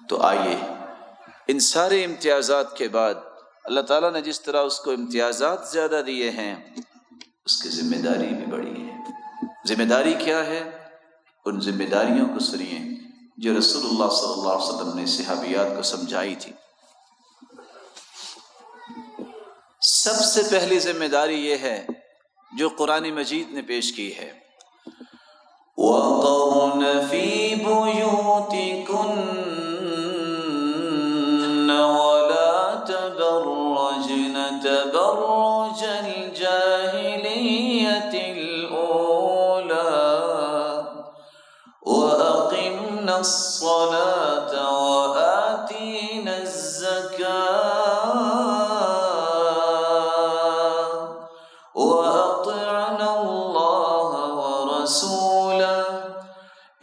تو آئیے ان سارے امتیازات کے بعد اللہ تعالیٰ نے جس طرح اس کو امتیازات زیادہ دیے ہیں، اس کی ذمہ داری بھی بڑی ہے۔ ذمہ داری کیا ہے؟ ان ذمہ داریوں کو سنیے جو رسول اللہ صلی اللہ علیہ وسلم نے صحابیات کو سمجھائی تھی۔ سب سے پہلی ذمہ داری یہ ہے جو قرآن مجید نے پیش کی ہے، وَقَرْنَ فِي بُيُوتِكُنَّ وَلَا تَبَرَّجْنَ تَبَرُّجَ الْجَاهِلِيَّةِ الْأُولَى وَأَقِمْنَ الصَّلَاةَ وَآتِينَ الزَّكَاةَ وَأَطِعْنَ اللَّهَ وَرَسُولَهُ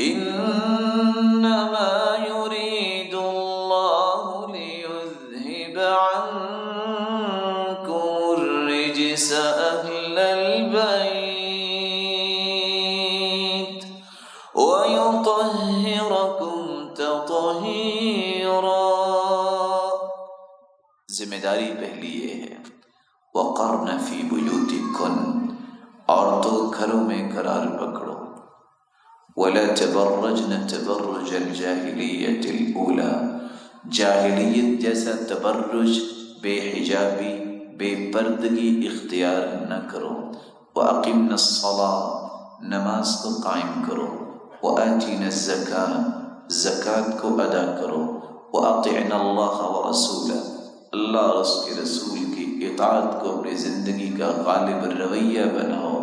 إِنَّمَا يُرِيدُ اللَّهُ لِيُذْهِبَ عَنكُمُ الرِّجْسَ أَهْلَ الْبَيْتِ وَيُطَهِّرَكُمْ تَطْهِيرًا۔ ذمہ داری پہلی یہ ہے، وَقَرْنَ فِي بُيُوتِكُنَّ، عورتوں گھروں میں قرار پکڑو، وَلَا تَبَرَّجْنَ تَبَرُّجَ الْجَاهِلِيَّةِ الْأُولَى، جاہلیت جیسا تبرج، بے حجابی، بے پردگی اختیار نہ کرو، وَأَقِمْنَ الصَّلَاةَ، نماز کو قائم کرو، وَآتِينَ الزَّكَاةَ، زکوٰۃ کو ادا کرو، وَأَطِعْنَ اللَّهَ وَرَسُولَهُ، اللہ اور اس کے رسول کی اطاعت کو اپنی زندگی کا غالب رویہ بناؤ۔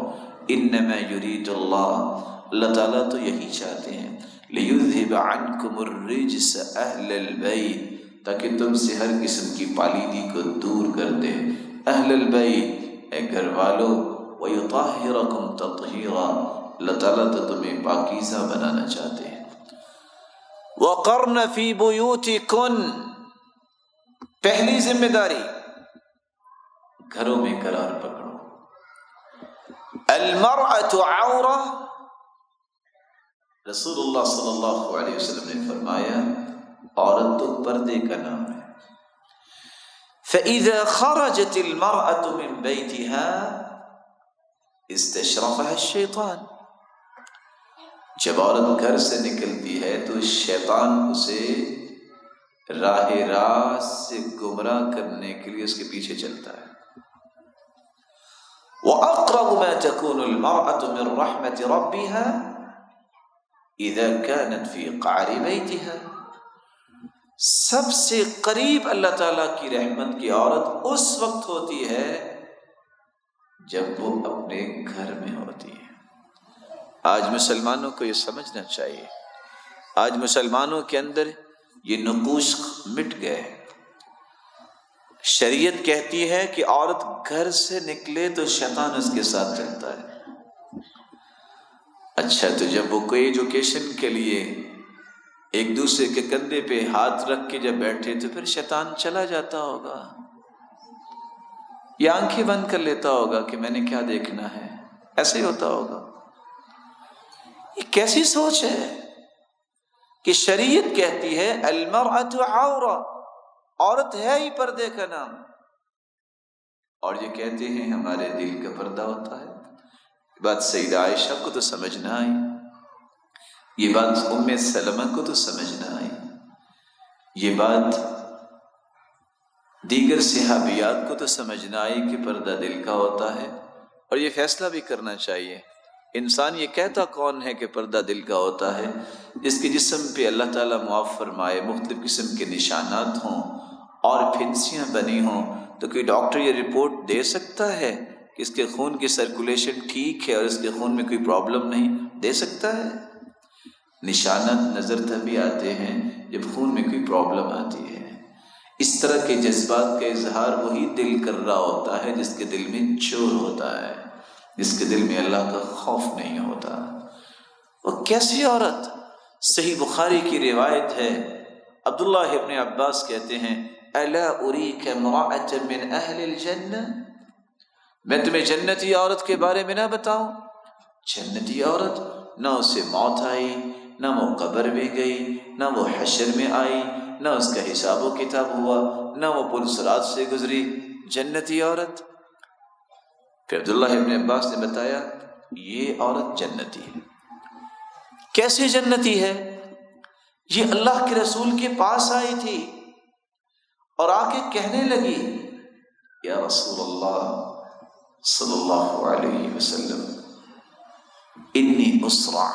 انما یرید اللہ تعالیٰ تو یہی چاہتے ہیں، لیذہب عنکم الرجس اہل البیت، تاکہ تم سے ہر قسم کی پالیدی کو دور کر دے، اہل البیت اے گھر والو، ویطہرکم تطہیرا، اللہ تعالیٰ تو تمہیں پاکیزہ بنانا چاہتے ہیں۔ وقرن فی بیوتکن، پہلی ذمہ داری گھروں میں قرار پکڑو۔ المرأة عورہ، رسول اللہ صلی اللہ علیہ وسلم نے فرمایا عورت تو پردے کا نام ہے۔ فإذا خرجت المرأة من بيتها استشرفها الشیطان، جب عورت گھر سے نکلتی ہے تو شیطان اسے راہ راست سے گمراہ کرنے کے لیے اس کے پیچھے چلتا ہے۔ وَأَقْرَبُ مَا تَكُونُ الْمَرْأَةُ مِنْ رَحْمَةِ رَبِّهَا إِذَا كَانَتْ فِي قَعْرِ بَيْتِهَا، سب سے قریب اللہ تعالیٰ کی رحمت کی عورت اس وقت ہوتی ہے جب وہ اپنے گھر میں ہوتی ہے۔ آج مسلمانوں کو یہ سمجھنا چاہیے، آج مسلمانوں کے اندر یہ نقوش مٹ گئے۔ شریعت کہتی ہے کہ عورت گھر سے نکلے تو شیطان اس کے ساتھ چلتا ہے۔ اچھا، تو جب وہ کوئی ایجوکیشن کے لیے ایک دوسرے کے کندھے پہ ہاتھ رکھ کے جب بیٹھے تو پھر شیطان چلا جاتا ہوگا، یا آنکھیں بند کر لیتا ہوگا کہ میں نے کیا دیکھنا ہے، ایسے ہی ہوتا ہوگا۔ یہ کیسی سوچ ہے کہ شریعت کہتی ہے المرأة عورہ، عورت ہے ہی پردے کا نام، اور یہ کہتے ہیں ہمارے دل کا پردہ ہوتا ہے۔ بات سیدہ عائشہ کو تو سمجھنا آئی، یہ بات ام سلمہ کو تو سمجھنا آئی، یہ بات دیگر صحابیات کو تو سمجھنا آئی کہ پردہ دل کا ہوتا ہے، اور یہ فیصلہ بھی کرنا چاہیے۔ انسان یہ کہتا کون ہے کہ پردہ دل کا ہوتا ہے؟ جس کے جسم پہ اللہ تعالیٰ معاف فرمائے مختلف قسم کے نشانات ہوں اور پھنسیاں بنی ہوں، تو کوئی ڈاکٹر یہ رپورٹ دے سکتا ہے کہ اس کے خون کی سرکولیشن ٹھیک ہے اور اس کے خون میں کوئی پرابلم نہیں؟ دے سکتا ہے؟ نشانات نظر تبھی آتے ہیں جب خون میں کوئی پرابلم آتی ہے۔ اس طرح کے جذبات کا اظہار وہی دل کر رہا ہوتا ہے جس کے دل میں چور ہوتا ہے، جس کے دل میں اللہ کا خوف نہیں ہوتا۔ وہ کیسی عورت؟ صحیح بخاری کی روایت ہے، عبداللہ ابن عباس کہتے ہیں الا اریک امرأة من اہل الجنہ، میں تمہیں جنتی عورت کے بارے میں نہ بتاؤں؟ جنتی عورت، نہ اسے موت آئی، نہ وہ قبر میں گئی، نہ وہ حشر میں آئی، نہ اس کا حساب و کتاب ہوا، نہ وہ پل صراط سے گزری، جنتی عورت۔ پھر عبداللہ ابن عباس نے بتایا یہ عورت جنتی ہے۔ کیسے جنتی ہے؟ یہ اللہ کے رسول کے پاس آئی تھی اور آ کے کہنے لگی یا رسول اللہ صلی اللہ علیہ وسلم انی اسرع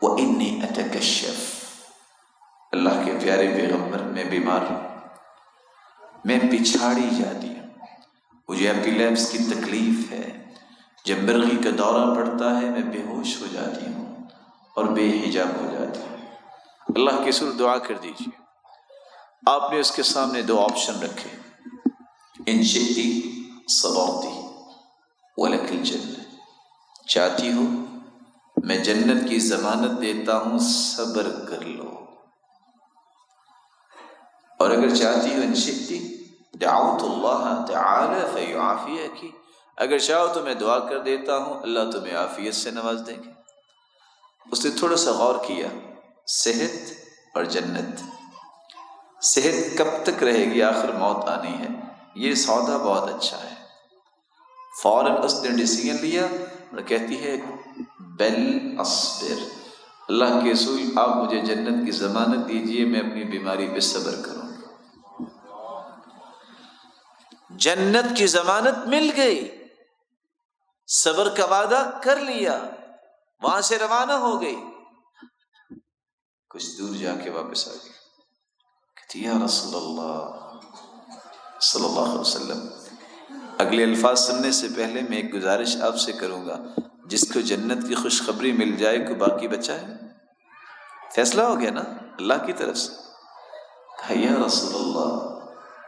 و انی اتکشف، اللہ کے پیارے پیغمبر میں بیمار ہوں، میں پچھاڑی جاتی ہوں، مجھے ایپیلیپس کی تکلیف ہے، جب مرغی کا دورہ پڑتا ہے میں بے ہوش ہو جاتی ہوں اور بے حجاب ہو جاتی ہوں۔ اللہ کے رسول دعا کر دیجیے۔ آپ نے اس کے سامنے دو آپشن رکھے، ان شئتی صبرتی ولک الجنہ، چاہتی ہو میں جنت کی ضمانت دیتا ہوں، صبر کر لو، اور اگر چاہتی ہو ان شئتی دعوت اللہ تعالی فیعافیک، اگر چاہو تو میں دعا کر دیتا ہوں اللہ تمہیں عافیت سے نواز دیں گے۔ اس نے تھوڑا سا غور کیا، صحت اور جنت، صحت کب تک رہے گی، آخر موت آنی ہے، یہ سودا بہت اچھا ہے۔ فوراً اس نے ڈیسیژن لیا اور کہتی ہے بل اصبر، اللہ کے رسول آپ مجھے جنت کی ضمانت دیجئے، میں اپنی بیماری پہ صبر کروں۔ جنت کی ضمانت مل گئی، صبر کا وعدہ کر لیا، وہاں سے روانہ ہو گئی، کچھ دور جا کے واپس آ گئی، کہتی یا رسول اللہ صلی اللہ علیہ وسلم، اگلے الفاظ سننے سے پہلے میں ایک گزارش آپ سے کروں گا، جس کو جنت کی خوشخبری مل جائے کو باقی بچا ہے، فیصلہ ہو گیا نا اللہ کی طرف سے۔ کہا یا رسول اللہ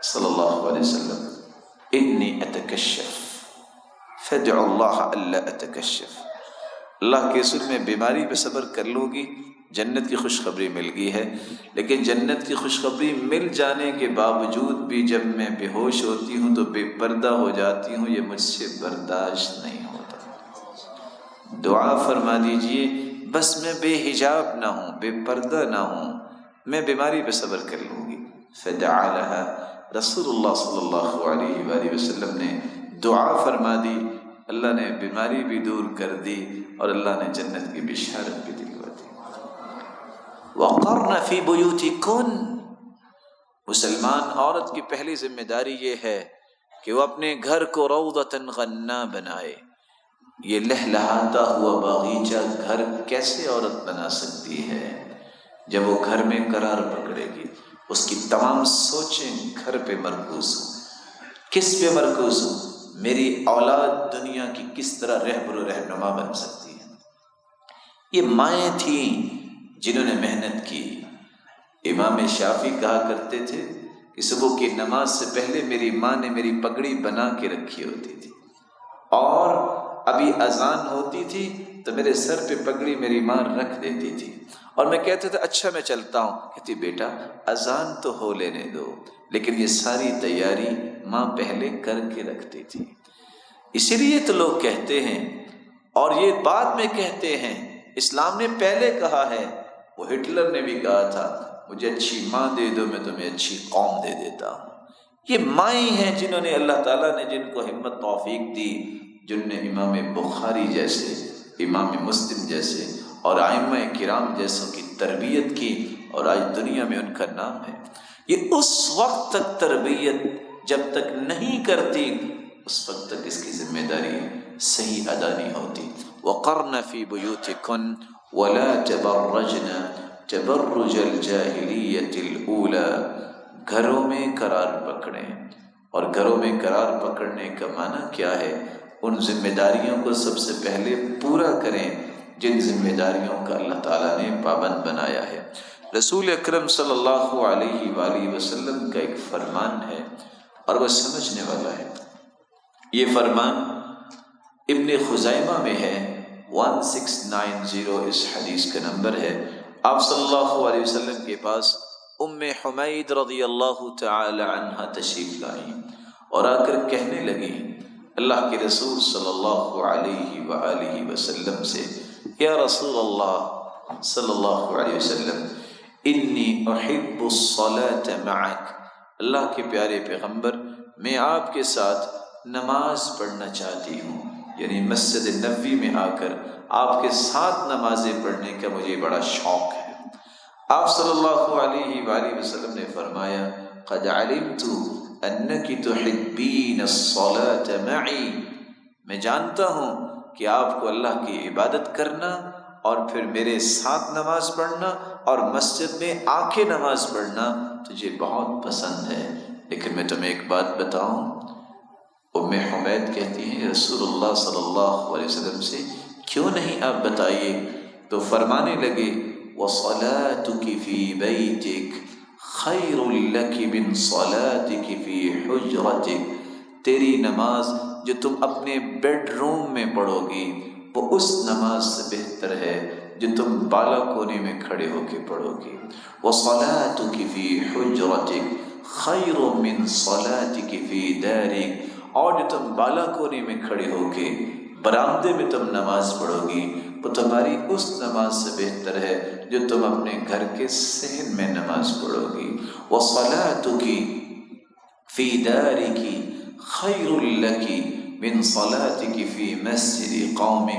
صلی اللہ علیہ وسلم انی اتکشف فادع اللہ الا اتکشف، اللہ کے رسول میں بیماری پہ صبر کر لوں گی، جنت کی خوشخبری مل گئی ہے، لیکن جنت کی خوشخبری مل جانے کے باوجود بھی جب میں بے ہوش ہوتی ہوں تو بے پردہ ہو جاتی ہوں، یہ مجھ سے برداشت نہیں ہوتا، دعا فرما دیجئے بس میں بے حجاب نہ ہوں، بے پردہ نہ ہوں، میں بیماری پہ صبر کر لوں گی۔ فدعا لها، رسول اللہ صلی اللہ علیہ وآلہ وسلم نے دعا فرما دی، اللہ نے بیماری بھی دور کر دی اور اللہ نے جنت کی بشارت بھی دلوا دی۔ وَقَرْنَ فِي بُيُوتِكُنَّ، مسلمان عورت کی پہلی ذمہ داری یہ ہے کہ وہ اپنے گھر کو روضۃ غنّا بنائے۔ یہ لہلہاتا ہوا باغیچہ گھر کیسے عورت بنا سکتی ہے؟ جب وہ گھر میں قرار پکڑے گی، اس کی تمام سوچیں گھر پہ مرکوز ہوں۔ کس پہ مرکوز ہوں؟ میری اولاد دنیا کی کس طرح رہبر و رہنما بن سکتی ہے۔ یہ مائیں تھیں جنہوں نے محنت کی۔ امام شافعی کہا کرتے تھے کہ صبح کی نماز سے پہلے میری ماں نے میری پگڑی بنا کے رکھی ہوتی تھی، اور ابھی اذان ہوتی تھی تو میرے سر پہ پگڑی میری ماں رکھ دیتی تھی، اور میں کہتا تھا اچھا میں چلتا ہوں، کہتی بیٹا اذان تو ہو لینے دو، لیکن یہ ساری تیاری ماں پہلے کر کے رکھتی تھی۔ اسی لیے تو لوگ کہتے ہیں، اور یہ بعد میں کہتے ہیں، اسلام نے پہلے کہا ہے، وہ ہٹلر نے بھی کہا تھا مجھے اچھی ماں دے دو میں تمہیں اچھی قوم دے دیتا ہوں۔ یہ مائیں ہیں جنہوں نے اللہ تعالیٰ نے جن کو ہمت توفیق دی، جن نے امام بخاری جیسے، امام مسلم جیسے اور ائمہ کرام جیسوں کی تربیت کی، اور آج دنیا میں ان کا نام ہے۔ یہ اس وقت تک تربیت جب تک نہیں کرتی، اس وقت تک اس کی ذمہ داری صحیح ادا نہیں ہوتی۔ وَقَرْنَ فِي بُيُوتِكُنَّ وَلَا تَبَرَّجْنَ تَبَرُّجَ الْجَاهِلِيَّةِ الْأُولَى، گھروں میں قرار پکڑیں، اور گھروں میں قرار پکڑنے کا معنی کیا ہے؟ ان ذمہ داریوں کو سب سے پہلے پورا کریں جن ذمہ داریوں کا اللہ تعالیٰ نے پابند بنایا ہے۔ رسول اکرم صلی اللہ علیہ وآلہ وسلم کا ایک فرمان ہے اور وہ سمجھنے والا ہے۔ یہ فرمان ابن خزیمہ میں ہے، 1690 اس حدیث کا نمبر ہے۔ آپ صلی اللہ علیہ وسلم کے پاس ام حمید رضی اللہ تعالی عنہ تشریف لائیں اور آ کر کہنے لگیں اللہ کے رسول صلی اللہ علیہ وآلہ وسلم سے، یا رسول اللہ صلی اللہ علیہ وسلم انی احب الصلاۃ معک، اللہ کے پیارے پیغمبر میں آپ کے ساتھ نماز پڑھنا چاہتی ہوں، یعنی مسجد نبوی میں آ کر آپ کے ساتھ نمازیں پڑھنے کا مجھے بڑا شوق ہے۔ آپ صلی اللہ علیہ وآلہ وسلم نے فرمایا قد علمت انک تحبین الصلاۃ معی، میں جانتا ہوں کہ آپ کو اللہ کی عبادت کرنا اور پھر میرے ساتھ نماز پڑھنا اور مسجد میں آ کے نماز پڑھنا تجھے بہت پسند ہے۔ لیکن میں تمہیں ایک بات بتاؤں، ام حمید کہتی ہیں رسول اللہ صلی اللہ علیہ وسلم سے کیوں نہیں آپ بتائیے؟ تو فرمانے لگے وَصَلَاتُكِ فِي بَيْتِكَ خَيْرٌ لَكِ مِنْ صَلَاتِكِ فِي حُجْرَتِكَ، تیری نماز جو تم اپنے بیڈ روم میں پڑھو گی وہ اس نماز سے بہتر ہے جو تم بالا کونے میں کھڑے ہو کے پڑھو گی۔ وَصَلَاتُكِ فِي حُجْرَتِكَ خَيْرٌ مِنْ صَلَاتِكِ فِي دَارِكَ، اور جو تم بالا کونے میں کھڑے ہو کے برآمدے میں تم نماز پڑھو گی وہ تمہاری اس نماز سے بہتر ہے جو تم اپنے گھر کے صحن میں نماز پڑھو گی۔ وَصَلَاتُكِ فِي دَارِكِ خَيْرٌ لَكِ مِنْ صَلَاتِكِ فِي مَسْجِدِ قَوْمٍ،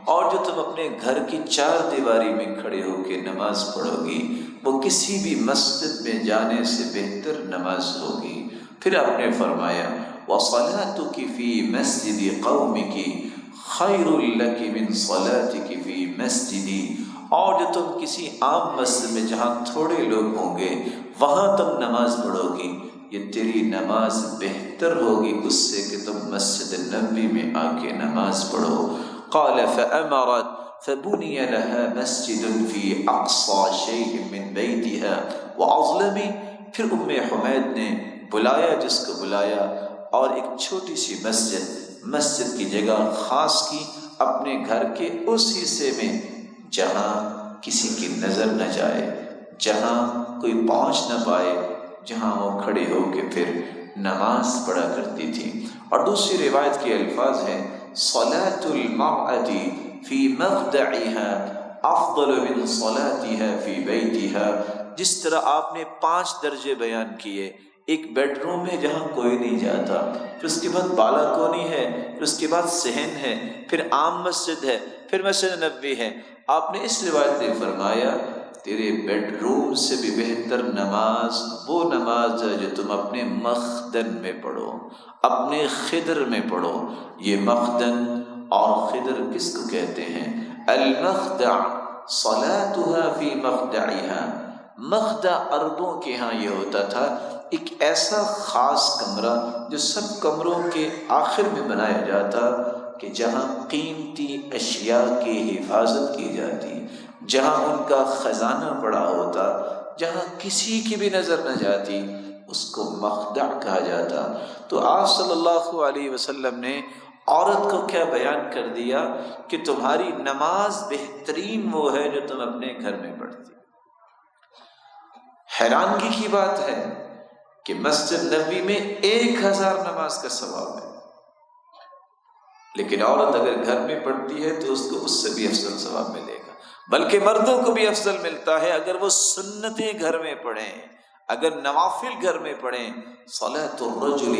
اور جو تم اپنے گھر کی چار دیواری میں کھڑے ہو کے نماز پڑھو گی وہ کسی بھی مسجد میں جانے سے بہتر نماز ہوگی۔ پھر آپ نے فرمایا وَصَلَاتُكِ فِي مَسْجِدِ قَوْمِكِ خَيْرٌ لَكِ مِنْ صَلَاتِكِ فِي مَسْجِدِ، اور جو تم کسی عام مسجد میں جہاں تھوڑے لوگ ہوں گے وہاں تم نماز پڑھو گی یہ تیری نماز بہتر ہوگی اس سے کہ تم مسجد نبوی میں آ کے نماز پڑھو۔ قال فَأَمَرَتْ فَبُنِيَ لَهَا مَسْجِدٌ فِي أَقْصَى شَيْءٍ مِّن بَيْتِهَا وَأَظْلَمِ، پھر ام حمید نے بلایا جس کو بلایا اور ایک چھوٹی سی مسجد کی جگہ خاص کی اپنے گھر کے اس حصے میں جہاں کسی کی نظر نہ جائے، جہاں کوئی پہنچ نہ پائے، جہاں وہ کھڑے ہو کے پھر نماز پڑھا کرتی تھی۔ اور دوسری روایت کے الفاظ ہیں صلاة المرأة فی مخدعها افضل من صلاتها فی بیتها، جس طرح آپ نے 5 درجے بیان کیے، ایک بیڈ روم ہے جہاں کوئی نہیں جاتا، پھر اس کے بعد بالا کونی ہے، پھر اس کے بعد صحن ہے، پھر عام مسجد ہے، پھر مسجد نبوی ہے۔ آپ نے اس روایت میں فرمایا تیرے بیڈ روم سے بھی بہتر نماز وہ نماز ہے جو تم اپنے مخدن میں پڑھو، اپنے خدر میں پڑھو۔ یہ مخدن اور خدر کس کو کہتے ہیں؟ المخدع صلاتها فی مخدعها، مخدع عربوں کے ہاں یہ ہوتا تھا ایک ایسا خاص کمرہ جو سب کمروں کے آخر میں بنایا جاتا کہ جہاں قیمتی اشیاء کی حفاظت کی جاتی، جہاں ان کا خزانہ پڑا ہوتا، جہاں کسی کی بھی نظر نہ جاتی، اس کو مخدع کہا جاتا۔ تو آپ صلی اللہ علیہ وسلم نے عورت کو کیا بیان کر دیا کہ تمہاری نماز بہترین وہ ہے جو تم اپنے گھر میں پڑھتی۔ حیرانگی کی بات ہے کہ مسجد نبوی میں 1000 نماز کا ثواب ہے، لیکن عورت اگر گھر میں پڑھتی ہے تو اس کو اس سے بھی افضل ثواب ملے گا، بلکہ مردوں کو بھی افضل ملتا ہے اگر وہ سنتیں گھر میں پڑھیں، اگر نوافل گھر میں پڑھیں۔ صلاۃ الرجل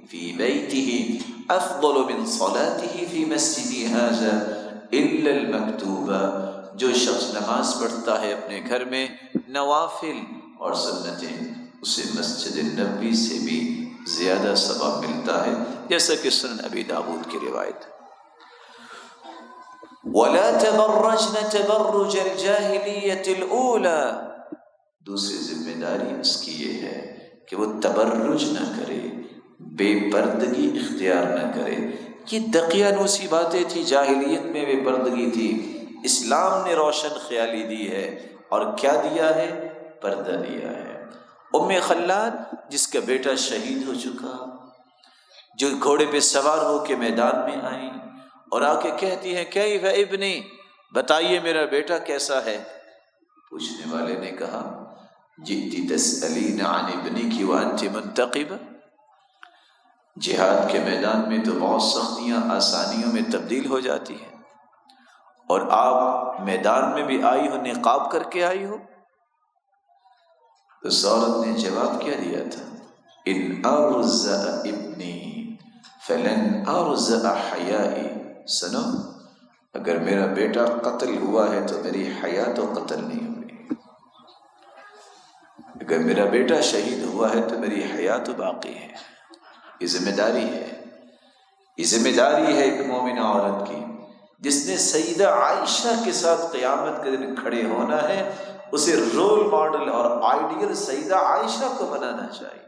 فی بیتہ افضل من صلاتہ فی مسجد ھذا الا المکتوبہ، جو شخص نماز پڑھتا ہے اپنے گھر میں نوافل اور سنتیں، اسے مسجد نبوی سے بھی زیادہ ثواب ملتا ہے، جیسا کہ سنن ابی داؤد کی روایت۔ وَلَا تَبَرَّجْنَ تَبَرُّجَ الْجَاهِلِيَّةِ الْأُولَى، دوسری ذمہ داری اس کی یہ ہے کہ وہ تبرج نہ کرے، بے پردگی اختیار نہ کرے۔ یہ دقیانوسی باتیں تھی، جاہلیت میں بے پردگی تھی، اسلام نے روشن خیالی دی ہے اور کیا دیا ہے؟ پردہ دیا ہے۔ ام خلاد جس کا بیٹا شہید ہو چکا، جو گھوڑے پہ سوار ہو کے میدان میں آئیں اور آ کے کہتی ہے کیف ابنی، بتائیے میرا بیٹا کیسا ہے؟ پوچھنے والے نے کہا جئتی تسألین عن ابنک وانت منتقبہ، جہاد کے میدان میں تو بہت سختیاں آسانیوں میں تبدیل ہو جاتی ہیں، اور آپ میدان میں بھی آئی ہو نقاب کر کے آئی ہو۔ تو اس عورت نے جواب کیا دیا تھا؟ ان ارزأ ابنی فلن ارزأ حیائی. سنو، اگر میرا بیٹا قتل ہوا ہے تو میری حیا تو قتل نہیں ہوئی، اگر میرا بیٹا شہید ہوا ہے تو میری حیا تو باقی ہے. یہ ذمہ داری ہے، یہ ذمہ داری ہے ایک مومنہ عورت کی. جس نے سیدہ عائشہ کے ساتھ قیامت کے دن کھڑے ہونا ہے، اسے رول ماڈل اور آئیڈیل سیدہ عائشہ کو بنانا چاہیے.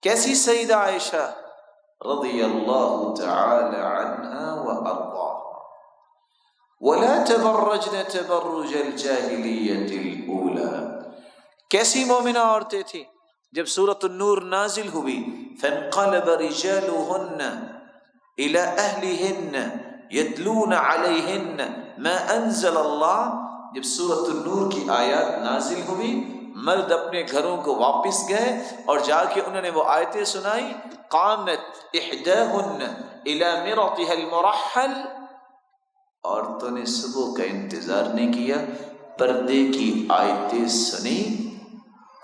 کیسی سیدہ عائشہ رضی اللہ تعالی عنہا وارضاها؟ ولا تبرجن تبرج الجاہلیت الاولى. کیسی مومنہ عورتیں تھیں؟ جب سورۃ النور نازل ہوئی، فانقلب رجالهن الى اہلهن یتلون علیہن ما انزل اللہ. جب سورۃ النور کی آیات نازل ہوئی، مرد اپنے گھروں کو واپس گئے اور جا کے انہوں نے وہ آیتیں سنائی. قامت احداہن الى مرطها المرحل. عورتوں نے صبح کا انتظار نہیں کیا، پردے کی آیتیں سنی،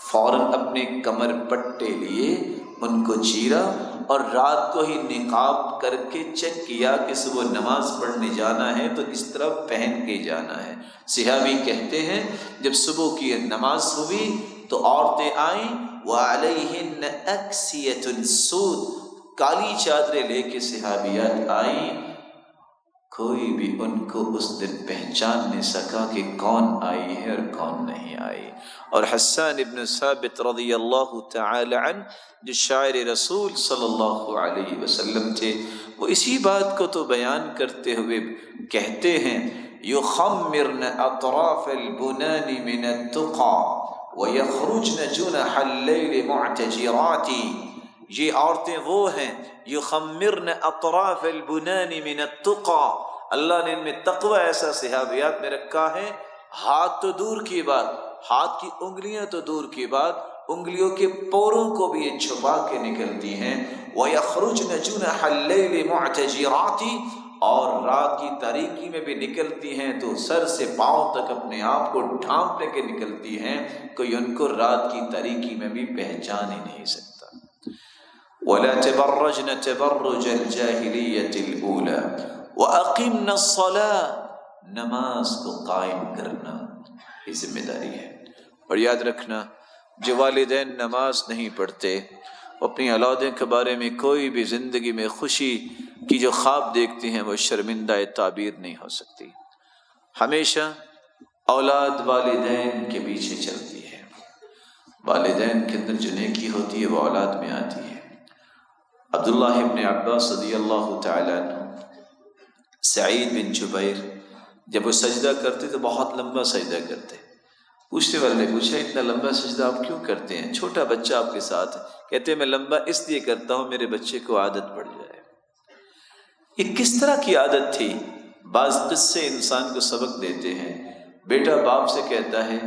فوراً اپنے کمر پٹے لیے، ان کو چیرا اور رات کو ہی نقاب کر کے چیک کیا کہ صبح نماز پڑھنے جانا ہے تو اس طرح پہن کے جانا ہے. صحابی کہتے ہیں جب صبح کی نماز ہوئی تو عورتیں آئیں، وعلیہن اکسیۃ سود، کالی چادریں لے کے صحابیات آئیں. کوئی بھی ان کو اس دن پہچان نہیں سکا کہ کون آئی ہے اور کون نہیں آئی. اور حسان ابن ثابت رضی اللہ تعالی عنہ جو شاعر رسول صلی اللہ علیہ وسلم تھے، وہ اسی بات کو تو بیان کرتے ہوئے کہتے ہیں، یخمرن اطراف البنان من التقى ویخرجن جنح اللیل معتجرات. یہ عورتیں وہ ہیں یخمرن اطراف البنان من التقى، اللہ نے ان میں تقوی ایسا صحابیات میں رکھا ہے. ہاتھ تو دور کی بات، ہاتھ کی انگلیاں تو دور کی بات، انگلیوں کے پوروں کو بھی یہ چھپا کے نکلتی ہیں. وَيَخْرُجْنَ جُنَحَ اللَّيْلِ مُعْتَجِرَاتِ، اور رات کی تاریکی میں بھی نکلتی ہیں تو سر سے پاؤں تک اپنے آپ کو ڈھانپنے کے نکلتی ہیں، کوئی ان کو رات کی تاریکی میں بھی پہچان ہی نہیں سکتا. وَلَا تَبَرَّجْنَ تَبَرُّجَ الْجَاهِلِيَّةِ الْأُولَى وَأَقِمْنَ الصَّلَاةَ. نماز کو قائم کرنا یہ ذمہ داری ہے. اور یاد رکھنا، جو والدین نماز نہیں پڑھتے وہ اپنی اولادیں کے بارے میں کوئی بھی زندگی میں خوشی کی جو خواب دیکھتے ہیں وہ شرمندہ تعبیر نہیں ہو سکتی. ہمیشہ اولاد والدین کے پیچھے چلتی ہے، والدین کے اندر جو نیکی ہوتی ہے وہ اولاد میں آتی ہے. عبداللہ ابن عباس رضی اللہ تعالی عنہ، سعید بن جبیر جب وہ سجدہ کرتے تو بہت لمبا سجدہ کرتے. پوچھنے والے نے پوچھا اتنا لمبا سجدہ آپ کیوں کرتے ہیں؟ چھوٹا بچہ آپ کے ساتھ. کہتے ہیں میں لمبا اس لیے کرتا ہوں میرے بچے کو عادت پڑ جائے. یہ کس طرح کی عادت تھی؟ بعض قصے انسان کو سبق دیتے ہیں. بیٹا باپ سے کہتا ہے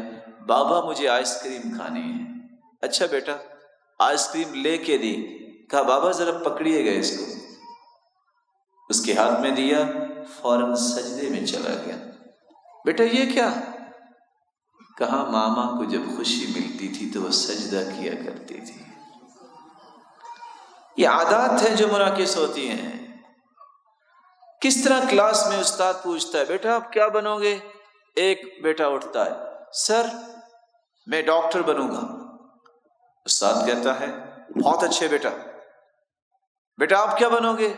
بابا مجھے آئس کریم کھانی ہے. اچھا بیٹا، آئس کریم لے کے دی. کہا بابا ذرا پکڑیے گا اس کو. اس کے ہاتھ میں دیا، فوراً سجدے میں چلا گیا. بیٹا یہ کیا؟ کہا ماما کو جب خوشی ملتی تھی تو وہ سجدہ کیا کرتی تھی. یہ عادات ہیں جو منعکس ہوتی ہیں. کس طرح کلاس میں استاد پوچھتا ہے بیٹا آپ کیا بنو گے؟ ایک بیٹا اٹھتا ہے سر میں ڈاکٹر بنوں گا. استاد کہتا ہے بہت اچھے بیٹا. بیٹا آپ کیا بنو گے؟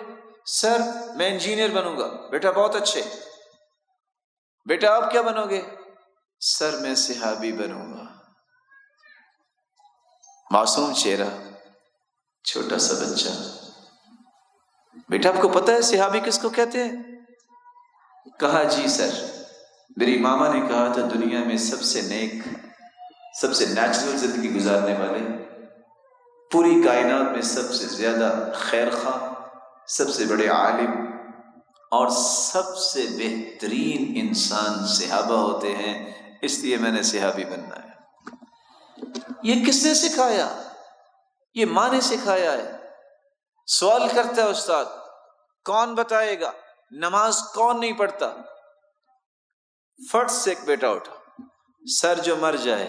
سر میں انجینئر بنوں گا. بیٹا بہت اچھے. بیٹا آپ کیا بنو گے؟ سر میں صحابی بنوں گا. معصوم چہرہ، چھوٹا سا بچہ. بیٹا آپ کو پتہ ہے صحابی کس کو کہتے ہیں؟ کہا جی سر، میری ماما نے کہا تھا دنیا میں سب سے نیک، سب سے نیچرل زندگی گزارنے والے، پوری کائنات میں سب سے زیادہ خیر خواہ، سب سے بڑے عالم اور سب سے بہترین انسان صحابہ ہوتے ہیں، اس لیے میں نے صحابی بننا ہے. یہ کس نے سکھایا؟ یہ ماں نے سکھایا ہے. سوال کرتا ہے استاد کون بتائے گا نماز کون نہیں پڑھتا؟ فٹ سے ایک بیٹا اٹھا، سر جو مر جائے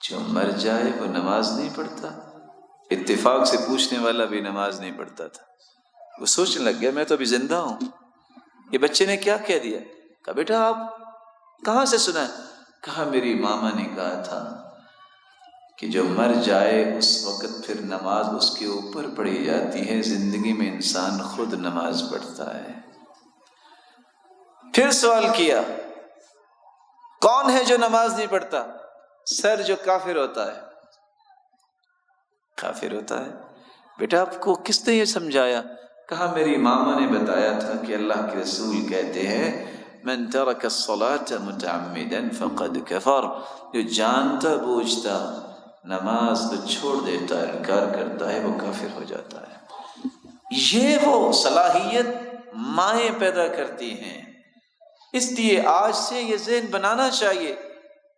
جو مر جائے وہ نماز نہیں پڑھتا؟ اتفاق سے پوچھنے والا بھی نماز نہیں پڑھتا تھا. وہ سوچنے لگ گیا میں تو ابھی زندہ ہوں. یہ بچے نے کیا کہہ دیا؟ کہا بیٹا آپ کہاں سے سنا؟ کہا میری ماما نے کہا تھا کہ جو مر جائے اس وقت پھر نماز اس کے اوپر پڑھی جاتی ہے. زندگی میں انسان خود نماز پڑھتا ہے. پھر سوال کیا کون ہے جو نماز نہیں پڑھتا؟ سر جو کافر ہوتا ہے. کافر ہوتا ہے؟ بیٹا آپ کو کس نے یہ سمجھایا؟ کہا میری ماما نے بتایا تھا کہ اللہ کے رسول کہتے ہیں من ترک الصلاة متعمدا فقد کفر. جو جانتا بوجھتا نماز کو چھوڑ دیتا ہے، انکار کرتا ہے، وہ کافر ہو جاتا ہے. یہ وہ صلاحیت مائیں پیدا کرتی ہیں. اس لیے آج سے یہ ذہن بنانا چاہیے.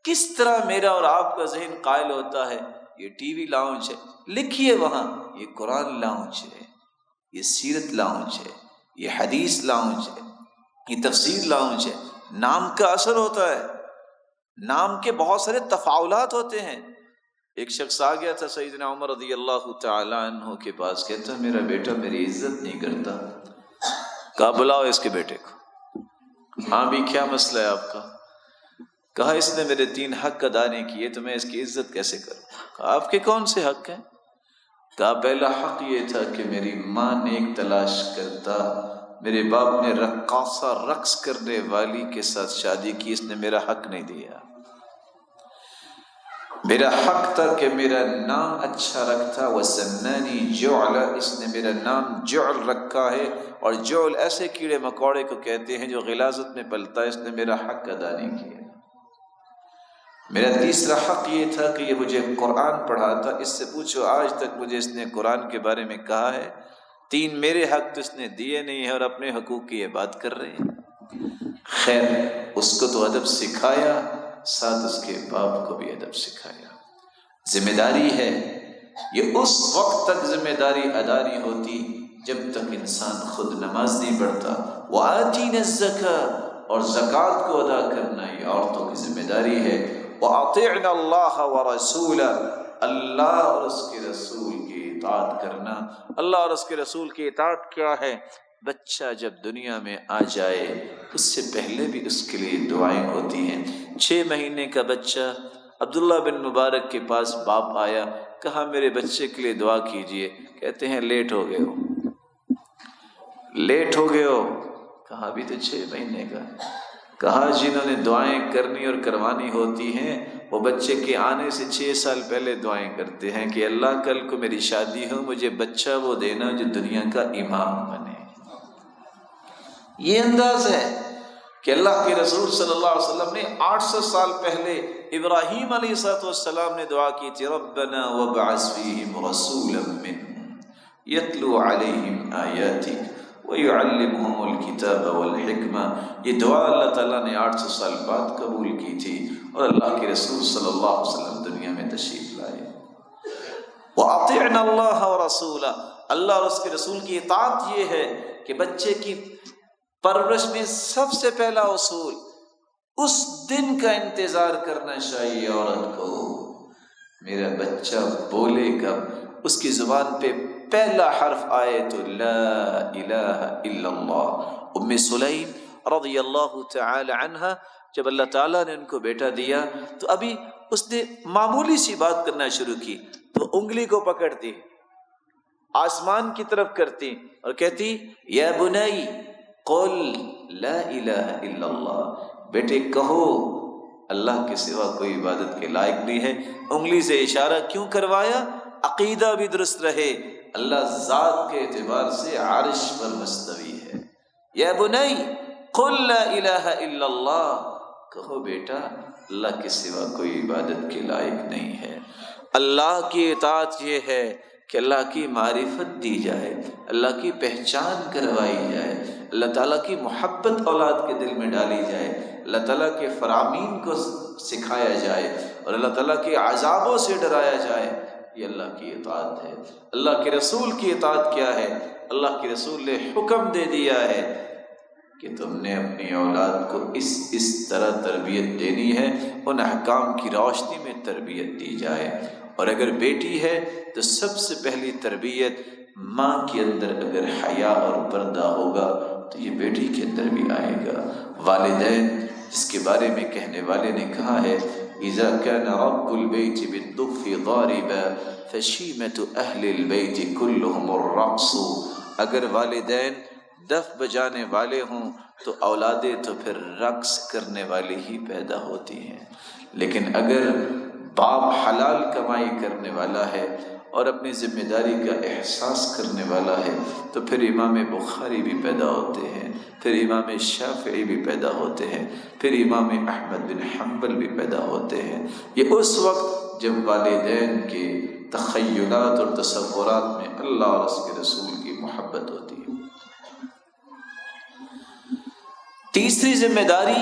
کس طرح میرا اور آپ کا ذہن قائل ہوتا ہے یہ ٹی وی لاؤنج ہے، لکھیے وہاں یہ قرآن لاؤنج ہے، یہ سیرت لاؤنج ہے، یہ حدیث لاؤنج ہے، یہ تفسیر لاؤنج ہے. نام کا اثر ہوتا ہے، نام کے بہت سارے تفاعلات ہوتے ہیں. ایک شخص آ گیا تھا سیدنا عمر رضی اللہ تعالی عنہ کے پاس، کہتا میرا بیٹا میری عزت نہیں کرتا. کہا بلاؤ اس کے بیٹے کو. ہاں بھی کیا مسئلہ ہے آپ کا؟ کہا اس نے میرے 3 حق ادا نہیں کیے تو میں اس کی عزت کیسے کروں؟ کہا آپ کے کون سے حق ہیں؟ کہا پہلا حق یہ تھا کہ میری ماں نیک تلاش کرتا، میرے باپ نے رقاصہ رقص کرنے والی کے ساتھ شادی کی، اس نے میرا حق نہیں دیا. میرا حق تھا کہ میرا نام اچھا رکھتا، وسمانی جعلا، اس نے میرا نام جعل رکھا ہے، اور جعل ایسے کیڑے مکوڑے کو کہتے ہیں جو غلاظت میں پلتا ہے، اس نے میرا حق ادا نہیں کیا. میرا تیسرا حق یہ تھا کہ یہ مجھے قرآن پڑھاتا. اس سے پوچھو آج تک مجھے اس نے قرآن کے بارے میں کہا ہے؟ 3 میرے حق تو اس نے دیے نہیں ہیں اور اپنے حقوق کی یہ بات کر رہے ہیں. خیر اس کو تو ادب سکھایا، ساتھ اس کے باپ کو بھی ادب سکھایا. ذمہ داری ہے. یہ اس وقت تک ذمہ داری ادا نہیں ہوتی جب تک انسان خود نماز نہیں پڑھتا. وآتینا الزکاۃ، اور زکوٰۃ کو ادا کرنا یہ عورتوں کی ذمہ داری ہے. وَأَطِعْنَا اللَّهَ وَرَسُولَهُ، اللہ اور اس کے رسول کی اطاعت کرنا. اللہ اور اس کے رسول کی اطاعت کیا ہے؟ بچہ جب دنیا میں آ جائے اس سے پہلے بھی اس کے لیے دعائیں ہوتی ہیں. 6 مہینے کا بچہ عبداللہ بن مبارک کے پاس باپ آیا، کہا میرے بچے کے لیے دعا کیجئے. کہتے ہیں لیٹ ہو گئے ہو. لیٹ ہو گئے ہو؟ کہا ابھی تو 6 مہینے کا. کہا جنہوں نے دعائیں کرنی اور کروانی ہوتی ہیں وہ بچے کے آنے سے 6 سال پہلے دعائیں کرتے ہیں کہ اللہ کل کو میری شادی ہو، مجھے بچہ وہ دینا جو دنیا کا امام بنے. یہ انداز ہے کہ اللہ کے رسول صلی اللہ علیہ وسلم نے 800 سال پہلے ابراہیم علیہ السلام نے دعا کی تھی ربنا وابعث فیہم رسولا منہم یتلو علیہم آیاتک وَيُعَلِّمُهُمُ الْكِتَابَ وَالْحِكْمَةَ. یہ دعا اللہ تعالیٰ نے 800 سال بعد قبول کی تھی اور اللہ کے رسول صلی اللہ علیہ وسلم دنیا میں تشریف لائے. وَأَطِعْنَا اللَّهَ وَرَسُولَهُ، اللہ اور اس کے رسول کی اطاعت یہ ہے کہ بچے کی پرورش میں سب سے پہلا اصول اس دن کا انتظار کرنا چاہیے عورت کو. میرا بچہ بولے گا، اس کی زبان پہ پہلا حرف آئے تو لا الہ الا اللہ. ام سلیم رضی اللہ تعالی عنہ جب اللہ تعالیٰ نے ان کو بیٹا دیا تو ابھی اس نے معمولی سی بات کرنا شروع کی تو انگلی کو پکڑتی، آسمان کی طرف کرتی اور کہتی یا بنی قل لا الہ الا اللہ، بیٹے کہو اللہ کے سوا کوئی عبادت کے لائق نہیں ہے. انگلی سے اشارہ کیوں کروایا؟ عقیدہ بھی درست رہے، اللہ ذات کے اعتبار سے عرش پر مستوی ہے. یا بنی قل لا الہ الا اللہ، کہو بیٹا اللہ کے سوا کوئی عبادت کے لائق نہیں ہے. اللہ کی اطاعت یہ ہے کہ اللہ کی معرفت دی جائے، اللہ کی پہچان کروائی جائے، اللہ تعالیٰ کی محبت اولاد کے دل میں ڈالی جائے، اللہ تعالیٰ کے فرامین کو سکھایا جائے اور اللہ تعالیٰ کے عذابوں سے ڈرایا جائے. یہ اللہ کی اطاعت ہے. اللہ کے رسول کی اطاعت کیا ہے؟ اللہ کے رسول نے حکم دے دیا ہے کہ تم نے اپنی اولاد کو اس طرح تربیت دینی ہے، ان احکام کی روشنی میں تربیت دی جائے۔ اور اگر بیٹی ہے تو سب سے پہلی تربیت ماں کے اندر اگر حیا اور پردہ ہوگا تو یہ بیٹی کے اندر بھی آئے گا۔ والدین جس کے بارے میں کہنے والے نے کہا ہے اذا كان رب البيت بالضف ضاربا فشيمة اهل البيت كلهم الرقص، اگر والدین دف بجانے والے ہوں تو اولادیں تو پھر رقص کرنے والی ہی پیدا ہوتی ہیں۔ لیکن اگر باپ حلال کمائی کرنے والا ہے اور اپنی ذمہ داری کا احساس کرنے والا ہے تو پھر امام بخاری بھی پیدا ہوتے ہیں، پھر امام شافعی بھی پیدا ہوتے ہیں، پھر امام احمد بن حنبل بھی پیدا ہوتے ہیں۔ یہ اس وقت جب والدین کے تخیلات اور تصورات میں اللہ اور اس کے رسول کی محبت ہوتی ہے۔ تیسری ذمہ داری،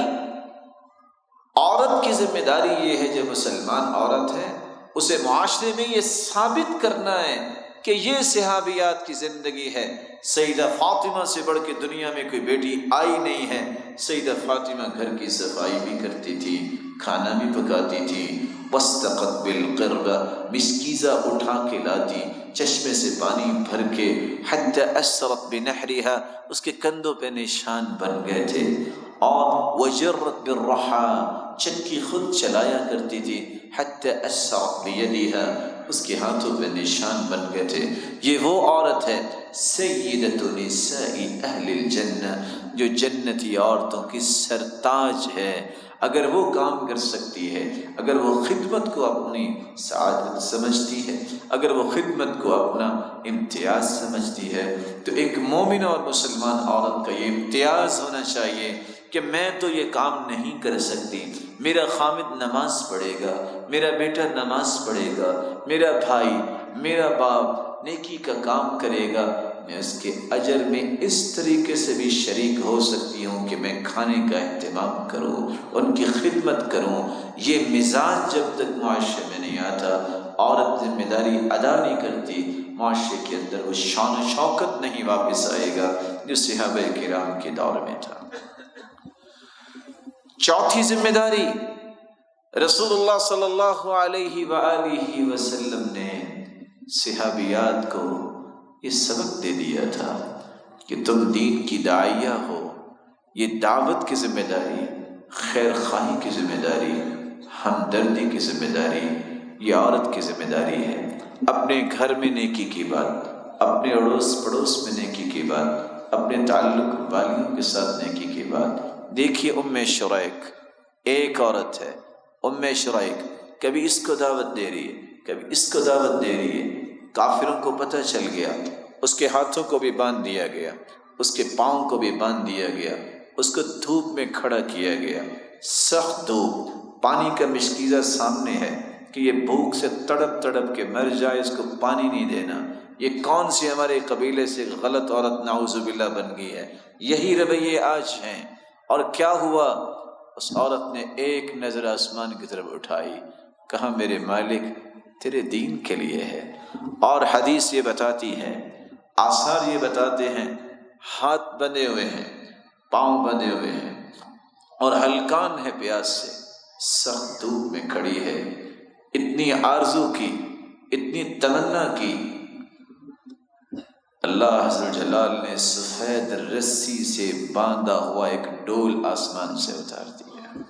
عورت کی ذمہ داری یہ ہے جو مسلمان عورت ہے اسے معاشرے میں یہ ثابت کرنا ہے کہ یہ صحابیات کی زندگی ہے۔ سیدہ فاطمہ سے بڑھ کے دنیا میں کوئی بیٹی آئی نہیں ہے۔ سیدہ فاطمہ گھر کی صفائی بھی کرتی تھی، کھانا بھی پکاتی تھی، واستقت بالقربہ، مسکیزہ اٹھا کے لاتی، چشمے سے پانی بھر کے، حتی اسرت بنحرہا، اس کے کندھوں پہ نشان بن گئے تھے، اور وجرت بالرحا، چکی خود چلایا کرتی تھی، حتی اسرت بیدہا، اس کے ہاتھوں پہ نشان بن گئے تھے۔ یہ وہ عورت ہے سیدۃ نساء اہل الجنہ، جو جنتی عورتوں کی سرتاج ہے۔ اگر وہ کام کر سکتی ہے، اگر وہ خدمت کو اپنی سعادت سمجھتی ہے، اگر وہ خدمت کو اپنا امتیاز سمجھتی ہے، تو ایک مومنہ اور مسلمان عورت کا یہ امتیاز ہونا چاہیے کہ میں تو یہ کام نہیں کر سکتی، میرا خامد نماز پڑھے گا، میرا بیٹا نماز پڑھے گا، میرا بھائی، میرا باپ نیکی کا کام کرے گا، میں اس کے اجر میں اس طریقے سے بھی شریک ہو سکتی ہوں کہ میں کھانے کا اہتمام کروں، ان کی خدمت کروں۔ یہ مزاج جب تک معاشرے میں نہیں آتا، عورت ذمہ داری ادا نہیں کرتی، معاشرے کے اندر وہ شان و شوکت نہیں واپس آئے گا جو صحابہ کرام کے دور میں تھا۔ چوتھی ذمہ داری، رسول اللہ صلی اللہ علیہ وآلہ وسلم نے صحابیات کو یہ سبق دے دیا تھا کہ تم دین کی داعیہ ہو، یہ دعوت کی ذمہ داری، خیر خواہی کی ذمہ داری، ہمدردی کی ذمہ داری یہ عورت کی ذمہ داری ہے۔ اپنے گھر میں نیکی کی بات، اپنے اڑوس پڑوس میں نیکی کی بات، اپنے تعلق والیوں کے ساتھ نیکی کی بات۔ دیکھیے شریک ایک عورت ہے، شریک کبھی اس کو دعوت دے رہی ہے، کبھی اس کو دعوت دے رہی ہے، کافروں کو پتہ چل گیا، اس کے ہاتھوں کو بھی باندھ دیا گیا، اس کے پاؤں کو بھی باندھ دیا گیا، اس کو دھوپ میں کھڑا کیا گیا، سخت دھوپ، پانی کا مشکیزہ سامنے ہے کہ یہ بھوک سے تڑپ تڑپ کے مر جائے، اس کو پانی نہیں دینا۔ یہ کون سی ہمارے قبیلے سے غلط عورت نعوذ باللہ بن گئی ہے؟ یہی رویے آج ہیں۔ اور کیا ہوا؟ اس عورت نے ایک نظر آسمان کی طرف اٹھائی، کہا میرے مالک تیرے دین کے لیے ہے۔ اور حدیث یہ بتاتی ہے، آثار یہ بتاتے ہیں، ہاتھ بندھے ہوئے ہیں، پاؤں بندھے ہوئے ہیں اور ہلکان ہے پیاس سے، سخت دھوپ میں کھڑی ہے، اتنی آرزو کی، اتنی تمنا کی، اللہ عز و جلال نے سفید رسی سے باندھا ہوا ایک ڈول آسمان سے اتار دیا۔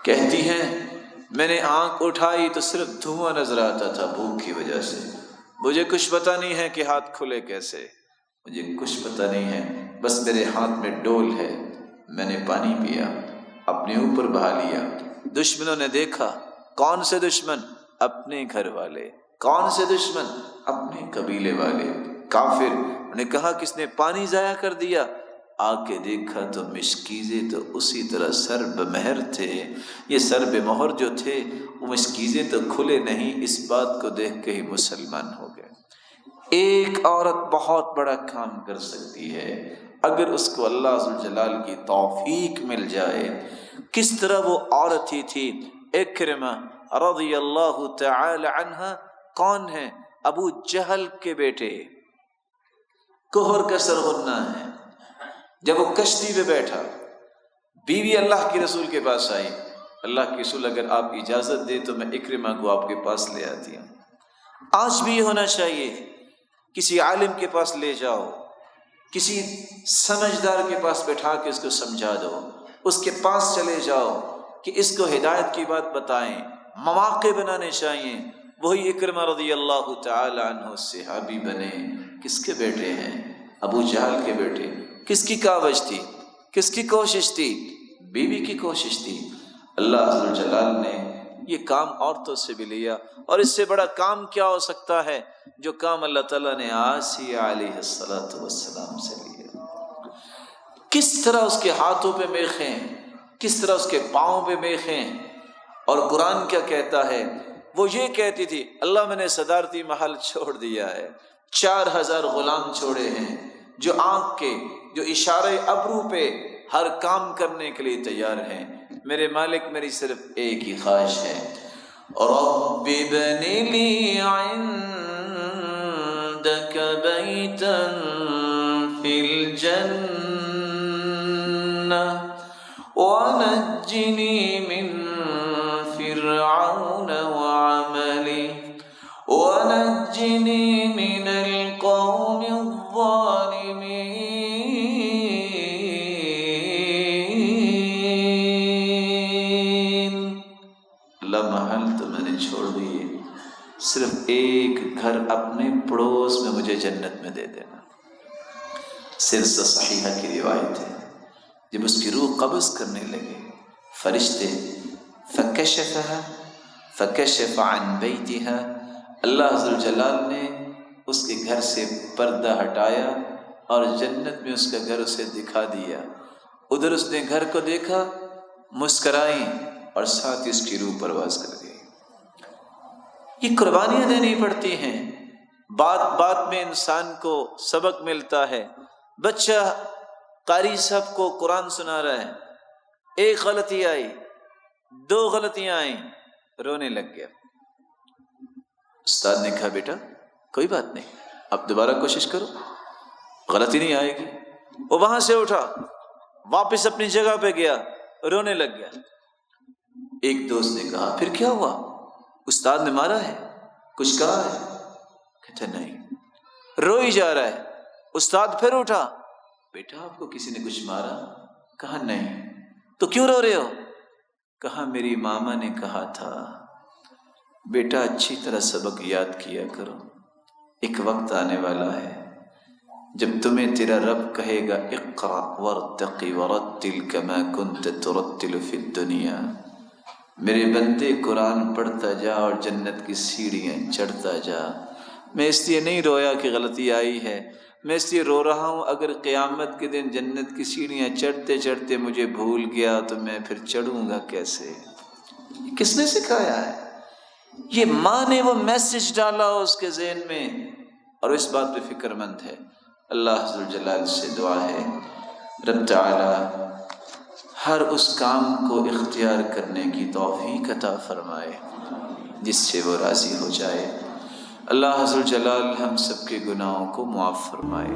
کہتی ہیں میں نے آنکھ اٹھائی تو صرف دھواں نظر آتا تھا بھوک کی وجہ سے، مجھے کچھ پتہ نہیں ہے کہ ہاتھ کھلے کیسے، مجھے کچھ پتہ نہیں ہے، بس میرے ہاتھ میں ڈول ہے، میں نے پانی پیا، اپنے اوپر بہا لیا۔ دشمنوں نے دیکھا، کون سے دشمن؟ اپنے گھر والے۔ کون سے دشمن؟ اپنے قبیلے والے، کافر۔ انہوں نے کہا کس نے پانی ضائع کر دیا؟ آ کے دیکھا تو مشکیزے تو اسی طرح سر بمہر تھے۔ یہ سر بمہر جو تھے وہ مشکیزے تو کھلے نہیں، اس بات کو دیکھ کے ہی مسلمان ہو گئے۔ ایک عورت بہت بڑا کام کر سکتی ہے اگر اس کو اللہ عز و جلال کی توفیق مل جائے۔ کس طرح وہ عورت ہی تھی؟ اکرمہ رضی اللہ تعالی عنہ کون ہے؟ ابو جہل کے بیٹے، کفر کا سرغنہ ہے، جب وہ کشتی پہ بیٹھا، بیوی اللہ کے رسول کے پاس آئی، اللہ کے رسول اگر آپ اجازت دے تو میں اکرمہ کو آپ کے پاس لے آتی ہوں۔ آج بھی یہ ہونا چاہیے، کسی عالم کے پاس لے جاؤ، کسی سمجھدار کے پاس بٹھا کے اس کو سمجھا دو، اس کے پاس چلے جاؤ کہ اس کو ہدایت کی بات بتائیں، مواقع بنانے چاہیے۔ وہی اکرمہ رضی اللہ تعالی عنہ صحابی بنے، کس کے بیٹے ہیں؟ ابو جہل کے بیٹے۔ کس کی کاوش تھی؟ کس کی کوشش تھی؟ بیوی کی کوشش تھی۔ اللہ عز و جلال نے یہ کام عورتوں سے بھی لیا، اور اس سے بڑا کام کیا ہو سکتا ہے جو کام اللہ تعالیٰ نے آسیہ علیہ السلام سے لیا۔ کس طرح اس کے ہاتھوں پہ میخیں، کس طرح اس کے پاؤں پہ میخیں، اور قرآن کیا کہتا ہے؟ وہ یہ کہتی تھی اللہ میں نے صدارتی محل چھوڑ دیا ہے، 4000 غلام چھوڑے ہیں جو آنکھ کے، جو اشارے ابرو پہ ہر کام کرنے کے لیے تیار ہیں، میرے مالک میری صرف ایک ہی خواہش ہے، رب ابن لی عندک بیتا فی الجنہ ونجنی من فرعون وعملی ونجنی من القوم الظالمین۔ اللہ محل تو میں نے چھوڑ دیے، صرف ایک گھر اپنے پڑوس میں مجھے جنت میں دے دینا۔ سلسلہ صحیحہ کی روایت ہے، جب اس کی روح قبض کرنے لگے، فرشتے فکشف عن بیتها، اللہ عز و جلال نے اس کے گھر سے پردہ ہٹایا اور جنت میں اس کا گھر اسے دکھا دیا۔ ادھر اس نے گھر کو دیکھا، مسکرائی، اور ساتھ اس کی روح پرواز کر گئی۔ یہ قربانیاں دینی پڑتی ہیں، بات بات میں انسان کو سبق ملتا ہے۔ بچہ قاری صاحب کو قرآن سنا رہا ہے، ایک غلطی آئی، 2 غلطیاں آئیں، رونے لگ گیا۔ استاد نے کہا بیٹا کوئی بات نہیں، اب دوبارہ کوشش کرو، غلطی نہیں آئے گی۔ وہ وہاں سے اٹھا، واپس اپنی جگہ پہ گیا، رونے لگ گیا۔ ایک دوست نے کہا پھر کیا ہوا؟ استاد نے مارا ہے؟ کچھ کہا ہے؟ کہتا نہیں، روئی جا رہا ہے۔ استاد پھر اٹھا، بیٹا آپ کو کسی نے کچھ مارا؟ کہا نہیں۔ تو کیوں رو رہے ہو؟ کہا میری ماما نے کہا تھا بیٹا اچھی طرح سبق یاد کیا کرو، ایک وقت آنے والا ہے جب تمہیں تیرا رب کہے گا اقرأ وارتقی ورتل کما کنت ترتل فی الدنیا، میرے بندے قرآن پڑھتا جا اور جنت کی سیڑھیاں چڑھتا جا۔ میں اس لیے نہیں رویا کہ غلطی آئی ہے، میں اس لیے رو رہا ہوں اگر قیامت کے دن جنت کی سیڑھیاں چڑھتے چڑھتے مجھے بھول گیا تو میں پھر چڑھوں گا کیسے؟ کس نے سکھایا ہے؟ یہ ماں نے وہ میسج ڈالا اس کے ذہن میں، اور اس بات پہ فکر مند ہے۔ اللہ عز و جلال سے دعا ہے رب تعالی ہر اس کام کو اختیار کرنے کی توفیق عطا فرمائے جس سے وہ راضی ہو جائے۔ اللہ عز و جلال ہم سب کے گناہوں کو معاف فرمائے۔